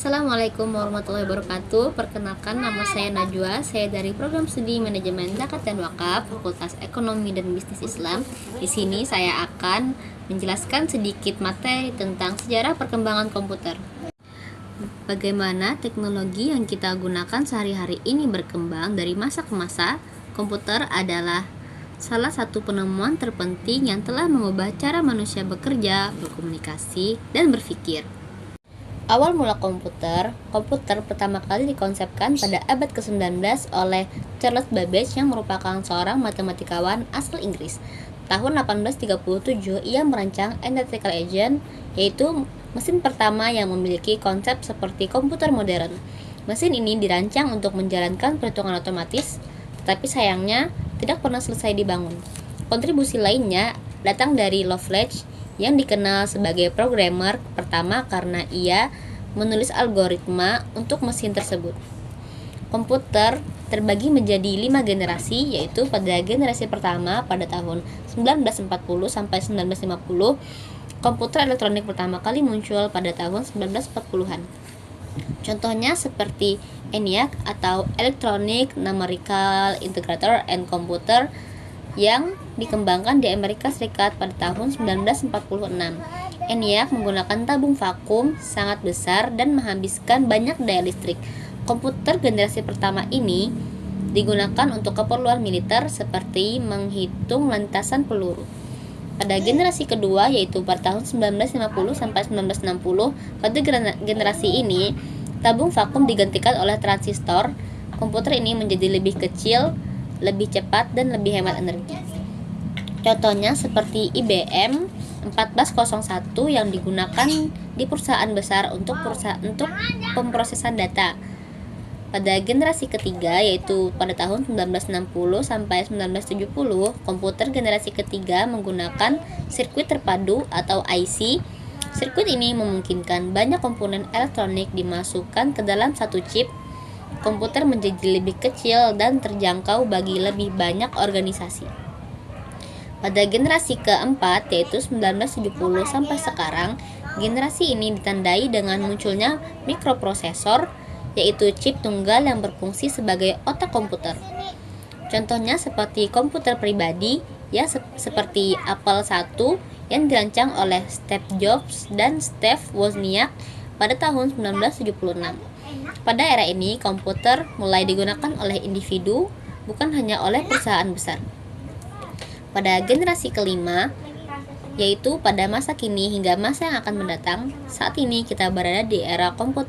Assalamualaikum warahmatullahi wabarakatuh. Perkenalkan, nama saya Najwa. Saya dari Program Studi Manajemen Zakat dan Wakaf, Fakultas Ekonomi dan Bisnis Islam. Di sini saya akan menjelaskan sedikit materi tentang sejarah perkembangan komputer. Bagaimana teknologi yang kita gunakan sehari-hari ini berkembang dari masa ke masa. Komputer adalah salah satu penemuan terpenting yang telah mengubah cara manusia bekerja, berkomunikasi, dan berpikir. Awal mula komputer pertama kali dikonsepkan pada abad ke-19 oleh Charles Babbage yang merupakan seorang matematikawan asal Inggris. Tahun 1837, ia merancang electrical engine, yaitu mesin pertama yang memiliki konsep seperti komputer modern. Mesin ini dirancang untuk menjalankan perhitungan otomatis, tetapi sayangnya tidak pernah selesai dibangun. Kontribusi lainnya datang dari Lovelock, yang dikenal sebagai programmer pertama karena ia menulis algoritma untuk mesin tersebut. Komputer terbagi menjadi 5 generasi, yaitu pada generasi pertama pada tahun 1940 sampai 1950, komputer elektronik pertama kali muncul pada tahun 1940-an. Contohnya seperti ENIAC atau Electronic Numerical Integrator and Computer yang dikembangkan di Amerika Serikat pada tahun 1946. ENIAC menggunakan tabung vakum sangat besar dan menghabiskan banyak daya listrik. Komputer generasi pertama ini digunakan untuk keperluan militer seperti menghitung lintasan peluru. Pada generasi kedua, yaitu pada tahun 1950 sampai 1960, pada generasi ini tabung vakum digantikan oleh transistor. Komputer ini menjadi lebih kecil, lebih cepat, dan lebih hemat energi. Contohnya seperti IBM 1401 yang digunakan di perusahaan besar untuk pemrosesan data. Pada generasi ketiga, yaitu pada tahun 1960 sampai 1970, komputer generasi ketiga menggunakan sirkuit terpadu atau IC. Sirkuit ini memungkinkan banyak komponen elektronik dimasukkan ke dalam satu chip. Komputer menjadi lebih kecil dan terjangkau bagi lebih banyak organisasi. Pada generasi keempat, yaitu 1970 sampai sekarang, generasi ini ditandai dengan munculnya mikroprosesor, yaitu chip tunggal yang berfungsi sebagai otak komputer. Contohnya seperti komputer pribadi, ya seperti Apple I yang dirancang oleh Steve Jobs dan Steve Wozniak pada tahun 1976. Pada era ini, komputer mulai digunakan oleh individu, bukan hanya oleh perusahaan besar. Pada generasi kelima, yaitu pada masa kini hingga masa yang akan mendatang, saat ini kita berada di era komputer